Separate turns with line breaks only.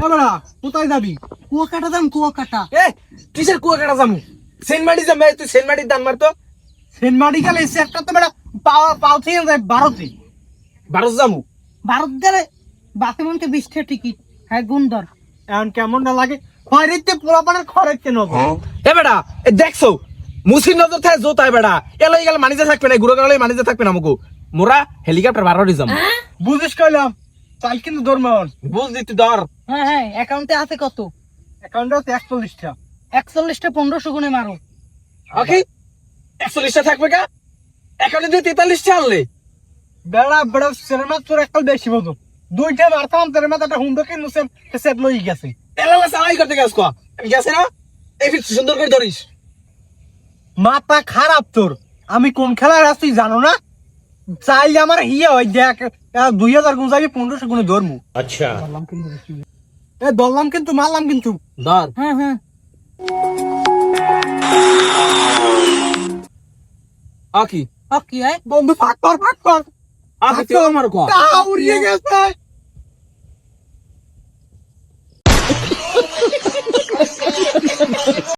এবারা কোথায় যাবি?
কুয়াকাটা যাম, কুয়াকাটা।
এ কিসের কুয়াকাটা যামু? সেনমাটি যাম ভাই, তুই সেনমাটির দান মারতো।
সেন্ট মেডিকেল এসে একটা তো বেটা পাও থেকে যায় 12তে।
12 যামু।
ভারত গেলে বাসে মনকে 20 টাকা টিকিট, হ্যাঁ গুন্দর।
এখন কেমন না লাগে? খয়রিতে পোলাপানের খয়রিতে নজর।
এ বেটা এ দেখছো মুসির নজর থাকে জোতায় বেটা এলাই গেলে মানিজে থাকবে না, গুড়ো গেলে মানিজে থাকবে না আমাকে। মোরা হেলিকপ্টার বারোটি যাম।
বুঝিস কইলাম চাল কিন্তু ধর্মন
বুঝলি তুই ধর।
হ্যাঁ হ্যাঁ, অ্যাকাউন্টে আছে কত?
অ্যাকাউন্টে 41টা।
41টা 1500 গুণে মারো।
ওকে 41টা থাকবে কা? এখানে তুই 43টা আনলে।
বেড়া বেড়া সিনেমা তোর একটা বেশি বলতো। দুইটা মারতাম তোর মাথা একটা হুন্ডো কিনু সেট লই গেছে।
এলালা সালাই করতে গেছ কো আমি গেছে না এই ফিট সুন্দর করে ধরিস।
মাথা খারাপ তোর। আমি কোন খেলার আছি তুই জানো না? চাই আমার হিয়া হয় দেখ 2000 গুণ যাবি 1500 গুণে ধরমু।
আচ্ছা
এ বললাম কিন্তু মারলাম কিন্তু।
ধর।
হ্যাঁ হ্যাঁ।
আকি
কি হয়?
বন্ধু ফাঁক কর ফাঁক কর।
আকি তুই আমার কো।
উড়িয়ে গেছে।